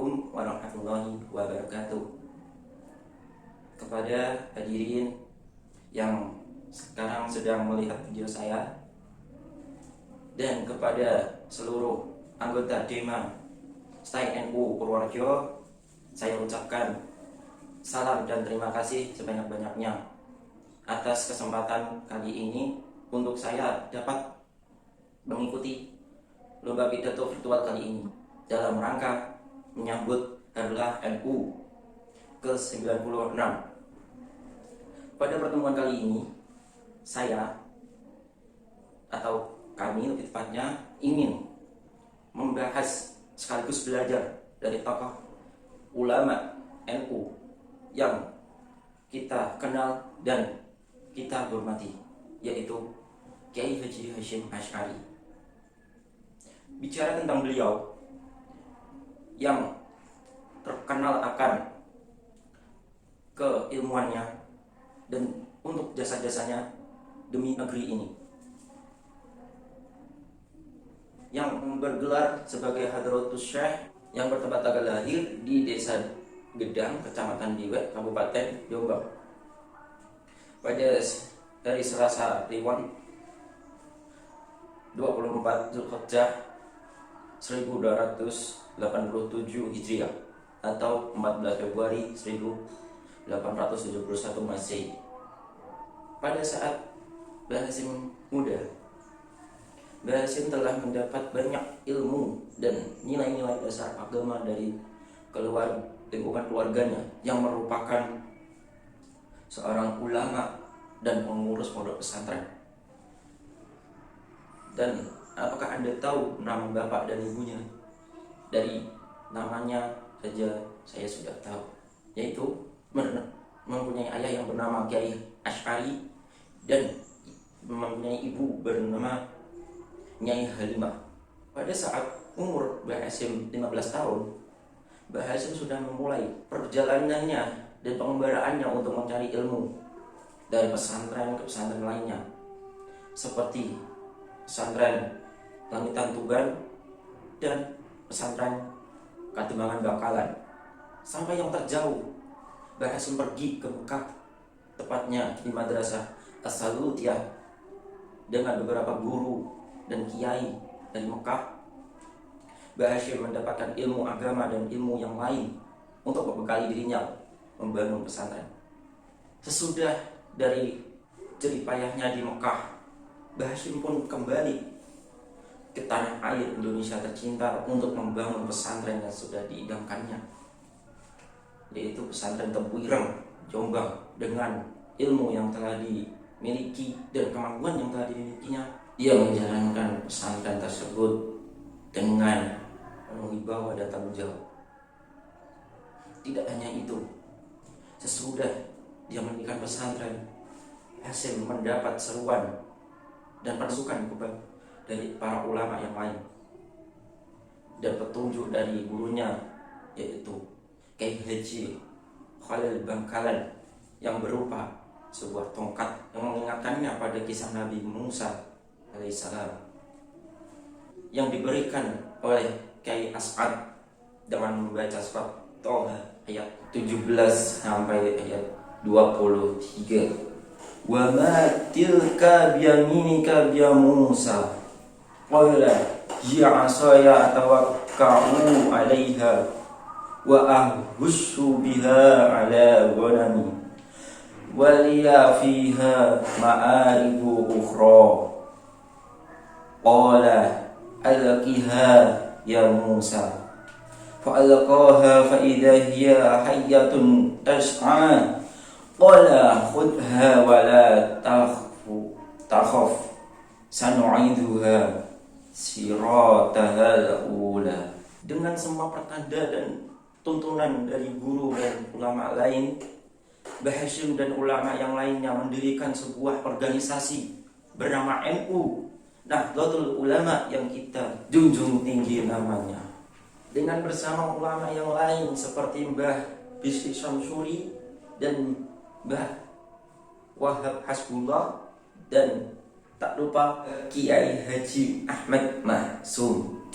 Assalamualaikum warahmatullahi wabarakatuh. Kepada hadirin yang sekarang sedang melihat video saya, dan kepada seluruh anggota DEMA STAI NU Purworejo, saya ucapkan salam dan terima kasih sebanyak-banyaknya atas kesempatan kali ini untuk saya dapat mengikuti lomba pidato virtual kali ini dalam rangka menyambut Harlah NU ke-96. Pada pertemuan kali ini, saya atau kami lebih tepatnya ingin membahas sekaligus belajar dari tokoh ulama NU yang kita kenal dan kita hormati, yaitu Kiai Haji Hasyim Asy'ari. Bicara tentang beliau yang terkenal akan keilmuannya dan untuk jasa-jasanya demi negeri ini, yang bergelar sebagai Hadratus Syekh, yang bertempat tanggal lahir di Desa Gedang, Kecamatan Diwek, Kabupaten Jombang, pada hari Selasa Kliwon 24 Zulhijjah 1287 Hijriah atau 14 Februari 1871 Masehi. Pada saat Mbah Hasyim muda, Mbah Hasyim telah mendapat banyak ilmu dan nilai-nilai dasar agama dari lingkungan keluarganya yang merupakan seorang ulama dan pengurus pondok pesantren. Dan apakah Anda tahu nama bapak dan ibunya? Dari namanya saja saya sudah tahu, yaitu mempunyai ayah yang bernama Kiai Asy'ari dan mempunyai ibu bernama Nyai Halimah. Pada saat umur Mbah Hasyim 15 tahun, Mbah Hasyim sudah memulai perjalanannya dan pengembaraannya untuk mencari ilmu dari pesantren ke pesantren lainnya, seperti pesantren Langitan Tuban dan pesantren Kademangan Bangkalan, sampai yang terjauh Mbah Hasyim pergi ke Mekah, tepatnya di Madrasah As-Salutiyah, dengan beberapa guru dan kiai dari Mekah. Mbah Hasyim mendapatkan ilmu agama dan ilmu yang lain untuk membekali dirinya membangun pesantren. Sesudah dari jerih payahnya di Mekah, Mbah Hasyim pun kembali ke tanah air Indonesia tercinta untuk membangun pesantren yang sudah diidamkannya, yaitu pesantren Tebu Ireng, Jombang. Dengan ilmu yang telah dimiliki dan kemampuan yang telah dimilikinya, dia menjalankan pesantren tersebut dengan berwibawa dan tanggung jawab. Tidak hanya itu, sesudah dia mendirikan pesantren, Hasyim mendapat seruan dan masukan dari para ulama yang lain dan petunjuk dari gurunya, yaitu Kiai Haji Khalil Bangkalan, yang berupa sebuah tongkat yang mengingatkannya pada kisah Nabi Musa alaihissalam, yang diberikan oleh Kiai As'ad dengan membaca surat Toha ayat 17 sampai ayat 23. Wa ma tilka biyaminika ya Musa, qala ya asaya atawakka'u 'alaiha wa ahussu biha 'ala ghanami wa liya fiha ma'aribu ukhra. Qala alqiha ya Musa, fa'alqaha fa idza hiya hayyatun tas'a. Qala khudha wa la takhaf sanu'iduha siratahal ula. Dengan semua pertanda dan tuntunan dari guru dan ulama lain, Mbah Hasyim dan ulama yang lainnya mendirikan sebuah organisasi bernama NU, Nahdlatul Ulama, yang kita junjung tinggi namanya. Dengan bersama ulama yang lain seperti Mbah Bisri Syamsuri dan Mbah Wahab Hasbullah, dan tak lupa Kiai Haji Ahmad Mahsum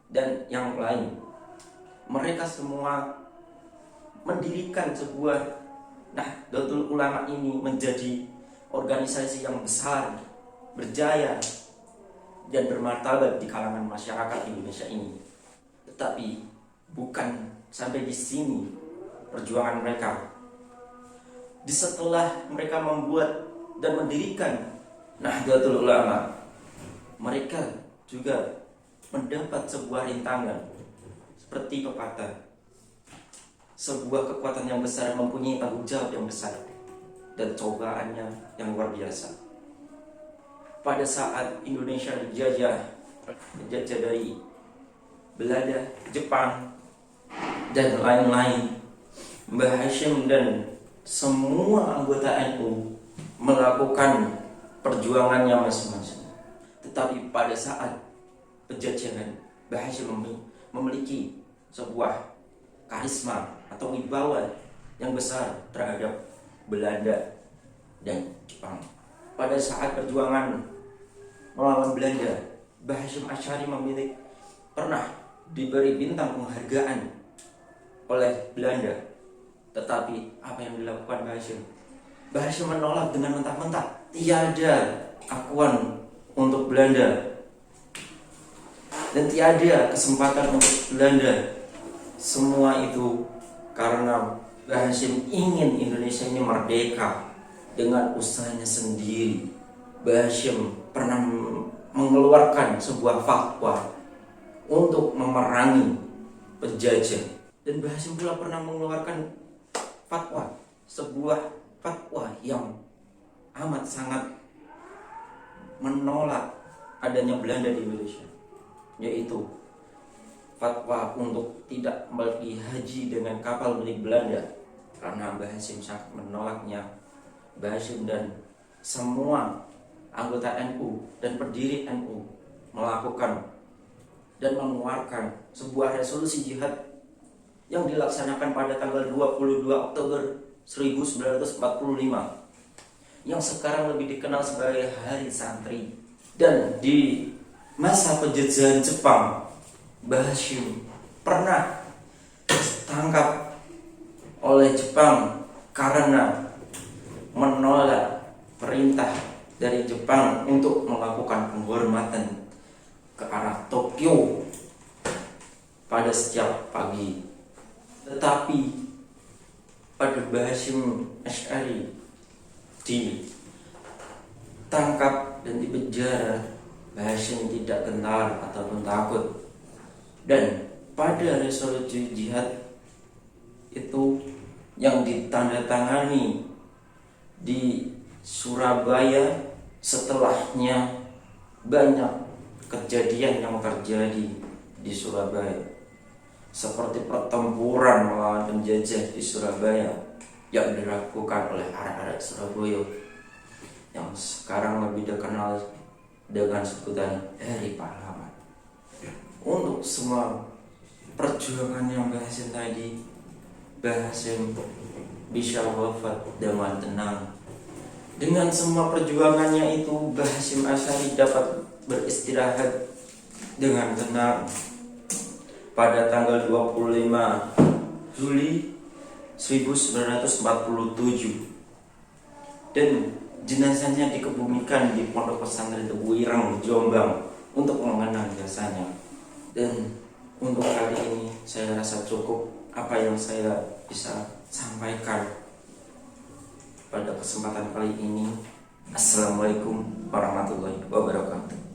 dan yang lain. Mereka semua mendirikan sebuah Nahdlatul Ulama ini menjadi organisasi yang besar, berjaya, dan bermartabat di kalangan masyarakat Indonesia ini. Tetapi bukan sampai di sini perjuangan mereka. Setelah mereka membuat dan mendirikan Nahdlatul Ulama, mereka juga mendapat sebuah rintangan. Seperti pepatah, sebuah kekuatan yang besar mempunyai tanggung jawab yang besar dan cobaannya yang luar biasa. Pada saat Indonesia dijajah dari Belanda, Jepang, dan lain-lain, Mbah Hashim dan semua anggota NU melakukan perjuangannya masing-masing. Tetapi pada saat penjajahan, Mbah Hashim memiliki sebuah karisma atau wibawa yang besar terhadap Belanda dan Jepang. Pada saat perjuangan melawan Belanda, Mbah Hashim Asy'ari pernah diberi bintang penghargaan oleh Belanda. Tetapi apa yang dilakukan Mbah Hashim? Mbah Hashim menolak dengan mentah-mentah. Tiada akuan untuk Belanda dan tiada kesempatan untuk Belanda. Semua itu karena Mbah Hashim ingin Indonesia ini merdeka dengan usahanya sendiri. Mbah Hashim pernah mengeluarkan sebuah fatwa untuk memerangi penjajah, dan Mbah Hashim pula pernah mengeluarkan sebuah fatwa yang amat sangat menolak adanya Belanda di Indonesia, yaitu fatwa untuk tidak pergi haji dengan kapal milik Belanda. Karena Mbah Hashim sangat menolaknya, Mbah Hashim dan semua anggota NU dan pendiri NU melakukan dan mengeluarkan sebuah resolusi jihad yang dilaksanakan pada tanggal 22 Oktober 1945 yang sekarang lebih dikenal sebagai Hari Santri. Dan di masa penjajahan Jepang, Mbah Hashim pernah ditangkap oleh Jepang karena menolak perintah dari Jepang untuk melakukan penghormatan ke arah Tokyo pada setiap pagi. Tetapi pada Mbah Hashim Asy'ari ditangkap dan dipenjara, Mbah Hashim tidak gentar ataupun takut. Dan pada resolusi jihad itu yang ditandatangani di Surabaya, setelahnya banyak kejadian yang terjadi di Surabaya, seperti pertempuran melawan penjajah di Surabaya yang dilakukan oleh arek-arek Surabaya yang sekarang lebih dikenal dengan sebutan Hari Pahlawan. Untuk semua perjuangan yang Mbah Hashim tadi, Mbah Hashim bisa wafat dengan tenang. Dengan semua perjuangannya itu, Mbah Hashim Asy'ari dapat beristirahat dengan tenang pada tanggal 25 Juli 1947, dan jenazahnya dikebumikan di Pondok Pesantren Tebu Ireng, Jombang, untuk mengenang jasanya. Dan untuk kali ini saya rasa cukup apa yang saya bisa sampaikan pada kesempatan kali ini. Assalamualaikum warahmatullahi wabarakatuh.